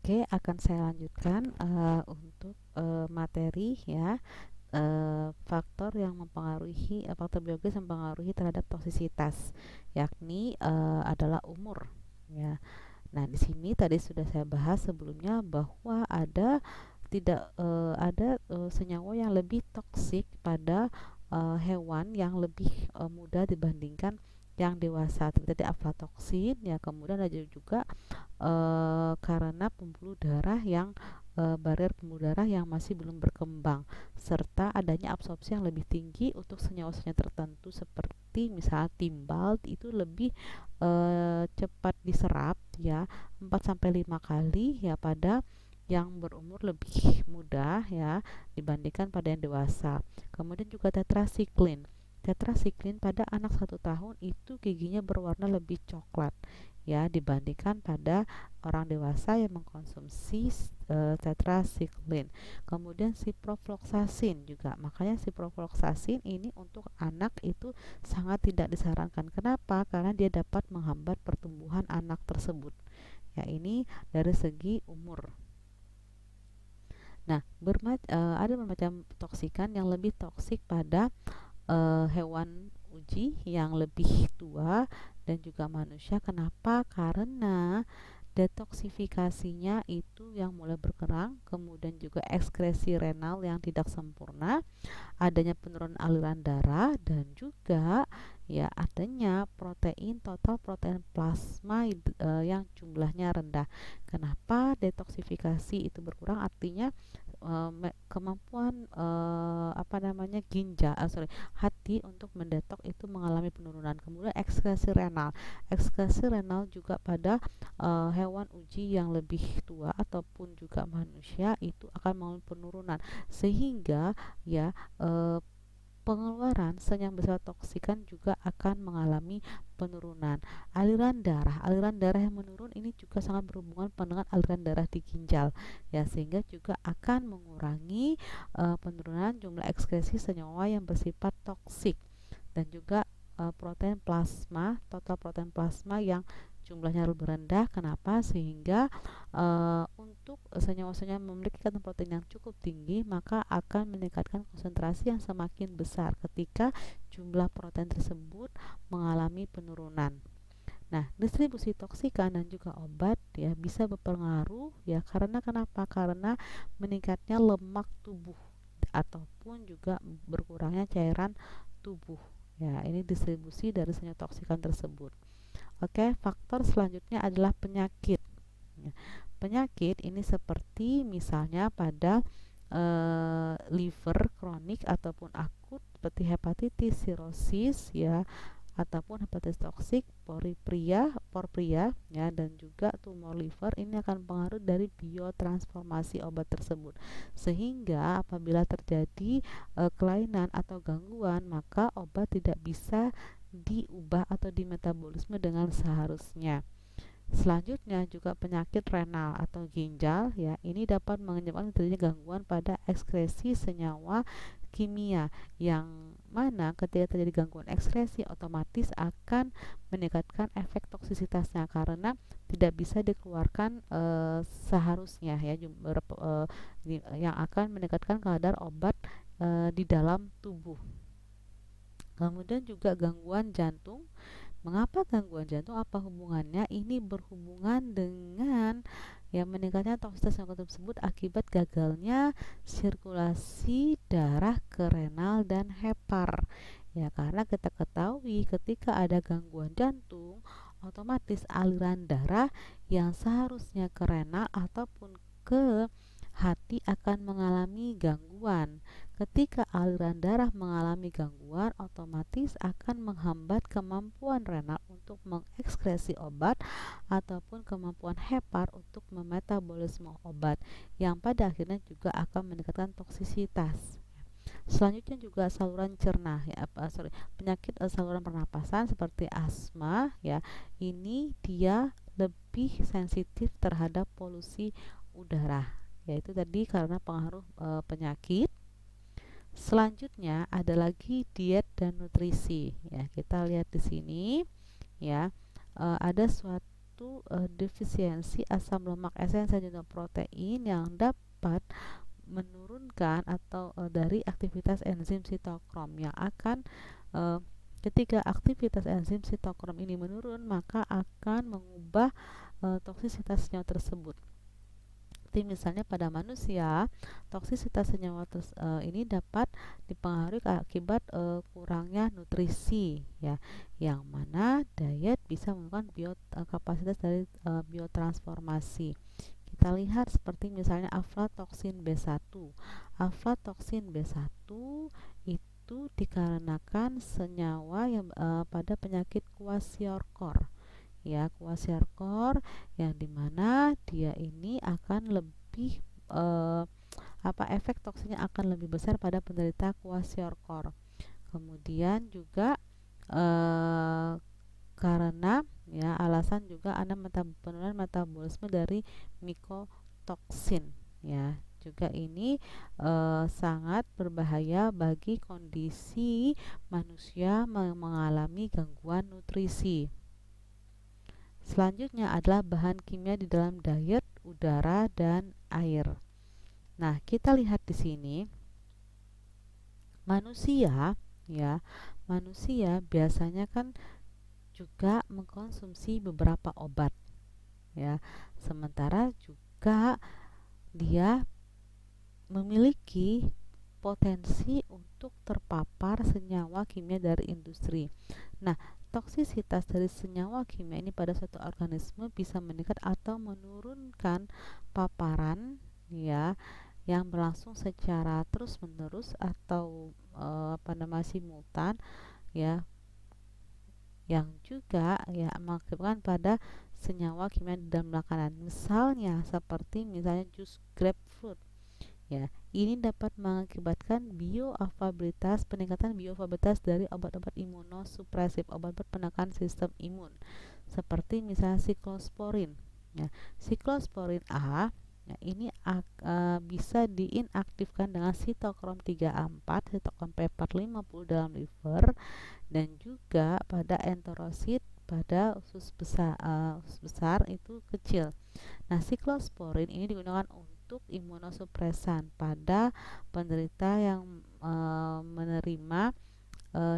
Oke, akan saya lanjutkan untuk materi ya, faktor yang mempengaruhi faktor biologis yang mempengaruhi terhadap toksisitas, yakni adalah umur ya. Nah, di sini tadi sudah saya bahas sebelumnya bahwa ada senyawa yang lebih toksik pada hewan yang lebih muda dibandingkan yang dewasa, seperti tadi aflatoksin ya. Kemudian ada juga karena pembuluh darah yang barrier pembuluh darah yang masih belum berkembang, serta adanya absorpsi yang lebih tinggi untuk senyawa-senyawa tertentu seperti misalnya timbal itu lebih cepat diserap ya, 4 sampai 5 kali ya pada yang berumur lebih muda ya dibandingkan pada yang dewasa. Kemudian juga tetrasiklin. Tetrasiklin pada anak 1 tahun itu giginya berwarna lebih coklat ya dibandingkan pada orang dewasa yang mengkonsumsi tetrasiklin. Kemudian ciprofloxacin juga. Makanya ciprofloxacin ini untuk anak itu sangat tidak disarankan. Kenapa? Karena dia dapat menghambat pertumbuhan anak tersebut. Ya, ini dari segi umur. Nah, ada bermacam toksikan yang lebih toksik pada hewan uji yang lebih tua dan juga manusia. Kenapa? Karena detoksifikasinya itu yang mulai berkurang, kemudian juga ekskresi renal yang tidak sempurna, adanya penurunan aliran darah, dan juga ya adanya total protein plasma yang jumlahnya rendah. Kenapa detoksifikasi itu berkurang? Artinya kemampuan hati untuk mendetok itu mengalami penurunan. Kemudian ekskresi renal juga pada hewan uji yang lebih tua ataupun juga manusia itu akan mengalami penurunan, sehingga ya pengeluaran zat yang bersifat toksikan juga akan mengalami penurunan. Aliran darah yang menurun ini juga sangat berhubungan dengan aliran darah di ginjal ya, sehingga juga akan mengurangi penurunan jumlah ekskresi senyawa yang bersifat toksik, dan juga total protein plasma yang jumlahnya lebih rendah. Kenapa? Sehingga untuk senyawa-senyawa memiliki kandungan protein yang cukup tinggi, maka akan meningkatkan konsentrasi yang semakin besar ketika jumlah protein tersebut mengalami penurunan. Nah, distribusi toksikan dan juga obat ya bisa berpengaruh ya, karena kenapa? Karena meningkatnya lemak tubuh ataupun juga berkurangnya cairan tubuh. Ya, ini distribusi dari senyawa toksikan tersebut. Oke, faktor selanjutnya adalah penyakit. Ya, penyakit ini seperti misalnya pada liver kronik ataupun akut seperti hepatitis, sirosis ya, ataupun hepatitis toksik, porpria ya, dan juga tumor liver. Ini akan pengaruh dari biotransformasi obat tersebut, sehingga apabila terjadi kelainan atau gangguan, maka obat tidak bisa diubah atau dimetabolisme dengan seharusnya. Selanjutnya juga penyakit renal atau ginjal ya, ini dapat menyebabkan terjadinya gangguan pada ekskresi senyawa kimia, yang mana ketika terjadi gangguan ekskresi otomatis akan meningkatkan efek toksisitasnya karena tidak bisa dikeluarkan seharusnya ya, yang akan meningkatkan kadar obat di dalam tubuh. Kemudian juga gangguan jantung. Mengapa gangguan jantung? Apa hubungannya? Ini berhubungan dengan ya meningkatnya toksitas yang tersebut akibat gagalnya sirkulasi darah ke renal dan hepar. Ya, karena kita ketahui ketika ada gangguan jantung, otomatis aliran darah yang seharusnya ke renal ataupun ke hati akan mengalami gangguan. Ketika aliran darah mengalami gangguan, otomatis akan menghambat kemampuan renal untuk mengekskresi obat ataupun kemampuan hepar untuk memetabolisme obat, yang pada akhirnya juga akan meningkatkan toksisitas. Selanjutnya juga saluran cerna ya, penyakit saluran pernapasan seperti asma ya. Ini dia lebih sensitif terhadap polusi udara, yaitu tadi karena pengaruh penyakit. Selanjutnya ada lagi diet dan nutrisi ya. Kita lihat di sini ya, ada suatu suatu defisiensi asam lemak esensial dan protein yang dapat menurunkan atau dari aktivitas enzim sitokrom yang akan ketika aktivitas enzim sitokrom ini menurun maka akan mengubah toksisitas senyawa tersebut. Seperti misalnya pada manusia, toksisitas senyawa ini dapat dipengaruhi akibat kurangnya nutrisi, ya, yang mana diet bisa menggunakan kapasitas dari biotransformasi. Kita lihat seperti misalnya aflatoksin B1. Aflatoksin B1 itu dikarenakan senyawa yang pada penyakit kwashiorkor, ya, kwashiorkor yang dimana dia ini akan lebih efek toksinnya akan lebih besar pada penderita kwashiorkor. Kemudian juga karena ya alasan juga ada penurunan metabolisme dari mikotoksin, ya, juga ini sangat berbahaya bagi kondisi manusia mengalami gangguan nutrisi. Selanjutnya adalah bahan kimia di dalam diet, udara, dan air. Nah, kita lihat di sini manusia, ya, manusia biasanya kan juga mengkonsumsi beberapa obat, ya. Sementara juga dia memiliki potensi untuk terpapar senyawa kimia dari industri. Nah, toksisitas dari senyawa kimia ini pada suatu organisme bisa meningkat atau menurunkan paparan, ya, yang berlangsung secara terus-menerus atau simultan, ya, yang juga ya mengakibatkan pada senyawa kimia di dalam makanan. Misalnya seperti misalnya jus grapefruit, ya, ini dapat mengakibatkan peningkatan bioavailabilitas dari obat-obat imunosupresif, obat-obat penekan sistem imun, seperti misalnya siklosporin. Ya, siklosporin A, ya, ini bisa diinaktifkan dengan sitokrom 3A4, sitokrom P450 dalam liver, dan juga pada enterosit pada usus besar itu kecil. Nah, siklosporin ini digunakan untuk imunosupresan pada penderita yang menerima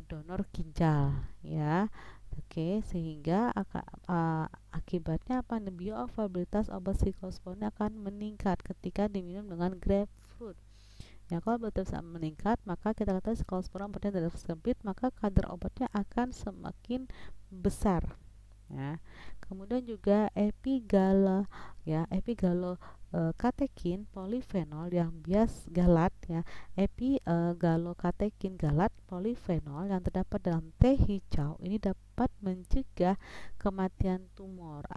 donor ginjal, ya. Oke, sehingga akibatnya bioavailabilitas obat siklosporin akan meningkat ketika diminum dengan grapefruit. Ya, kalau betul meningkat, maka kita katakan siklosporin obatnya dalam sempit, maka kadar obatnya akan semakin besar. Ya. Kemudian juga epigalokatekin polifenol yang galat, ya, epigalokatekin galat polifenol yang terdapat dalam teh hijau ini dapat mencegah kematian tumor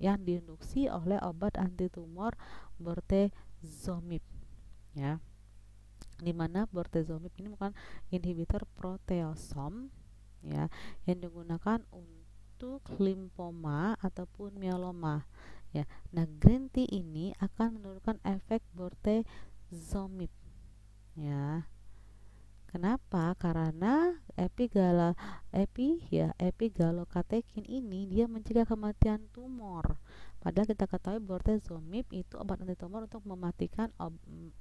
yang diinduksi oleh obat antitumor bortezomib, ya, dimana bortezomib ini merupakan inhibitor proteasom, ya, yang digunakan untuk limfoma ataupun myeloma, ya. Nah, green tea ini akan menurunkan efek bortezomib, ya. Kenapa? Karena epigalokatekin ini dia mencegah kematian tumor. Padahal kita ketahui bortezomib itu obat antitumor untuk mematikan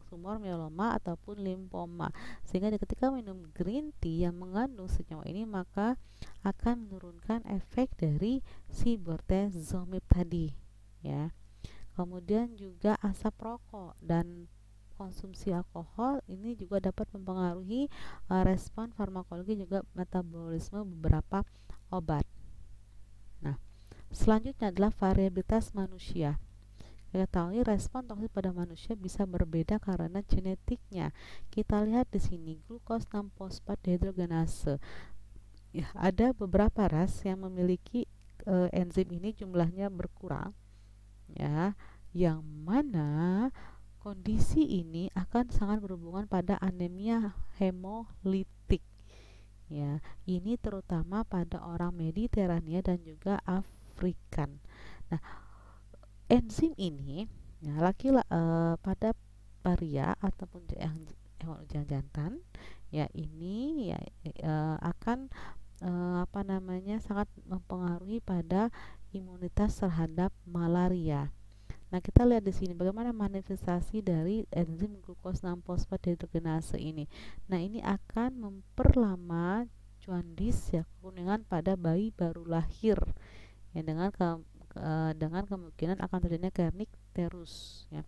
tumor myeloma ataupun limfoma. Sehingga ketika minum green tea yang mengandung senyawa ini maka akan menurunkan efek dari si bortezomib tadi, ya. Kemudian juga asap rokok dan konsumsi alkohol ini juga dapat mempengaruhi respon farmakologi juga metabolisme beberapa obat. Nah, selanjutnya adalah variabilitas manusia. Kita ketahui respon toksin pada manusia bisa berbeda karena genetiknya. Kita lihat di sini glukos 6-fosfat dehidrogenase. Ya, ada beberapa ras yang memiliki enzim ini jumlahnya berkurang, ya, yang mana kondisi ini akan sangat berhubungan pada anemia hemolitik, ya. Ini terutama pada orang Mediterania dan juga Afrikan. Nah, enzim ini, ya, pada pria ataupun yang jantan, ya, ini ya akan sangat mempengaruhi pada imunitas terhadap malaria. Nah, kita lihat di sini bagaimana manifestasi dari enzim glukos 6-fosfat dehidrogenase ini. Nah, ini akan memperlama jaundice ya, kekuningan pada bayi baru lahir ya, dengan kemungkinan akan terjadinya kernicterus ya,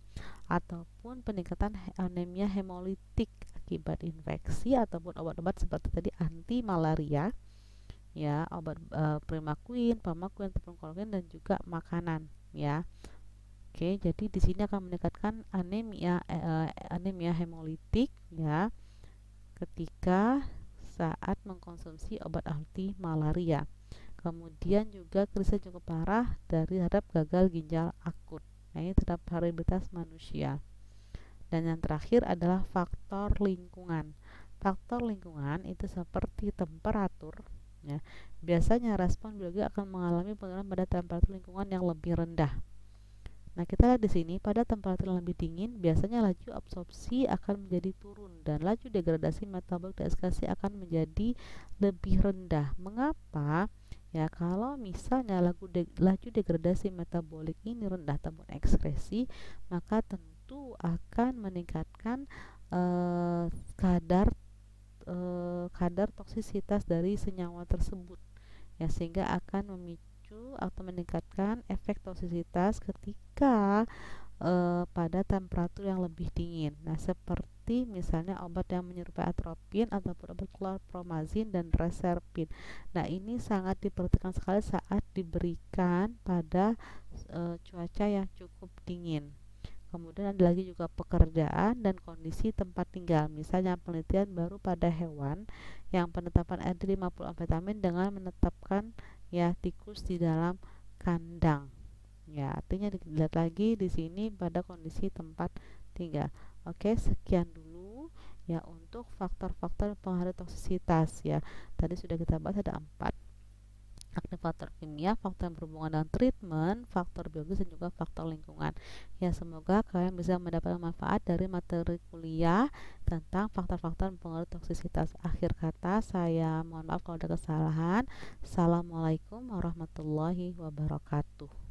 ataupun peningkatan anemia hemolitik akibat infeksi, ataupun obat-obat seperti tadi anti malaria ya, obat Primaquine, Pharmaquine ataupun Chloroquine, dan juga makanan ya. Oke, jadi di sini akan meningkatkan anemia hemolitik ya ketika saat mengkonsumsi obat anti malaria. Kemudian juga krisis cukup parah dari terhadap gagal ginjal akut. Nah, ini terhadap variabilitas manusia. Dan yang terakhir adalah faktor lingkungan. Faktor lingkungan itu seperti temperatur ya. Biasanya respon biologi akan mengalami penurunan pada temperatur lingkungan yang lebih rendah. Nah, kita lihat di sini pada temperatur yang lebih dingin, biasanya laju absorpsi akan menjadi turun dan laju degradasi metabolik dan ekskretasi akan menjadi lebih rendah. Mengapa? Ya, kalau misalnya laju degradasi metabolik ini rendah ataupun ekskresi, maka tentu akan meningkatkan kadar kadar toksisitas dari senyawa tersebut ya, sehingga akan memicu atau meningkatkan efek toksisitas ketika pada temperatur yang lebih dingin. Nah, seperti misalnya obat yang menyerupai atropin ataupun obat chlorpromazin dan reserpin. Nah, ini sangat diperhatikan sekali saat diberikan pada cuaca yang cukup dingin. Kemudian ada lagi juga pekerjaan dan kondisi tempat tinggal. Misalnya penelitian baru pada hewan yang penetapan NT50 amfetamin dengan menetapkan ya tikus di dalam kandang. Ya, artinya dilihat lagi di sini pada kondisi tempat tinggal. Oke, sekian dulu ya untuk faktor-faktor pengaruh toksisitas ya. Tadi sudah kita bahas ada 4. Yakni faktor kimia, faktor yang berhubungan dengan treatment, faktor biologis, dan juga faktor lingkungan. Ya, semoga kalian bisa mendapatkan manfaat dari materi kuliah tentang faktor-faktor pengaruh toksisitas. Akhir kata, saya mohon maaf kalau ada kesalahan. Assalamualaikum warahmatullahi wabarakatuh.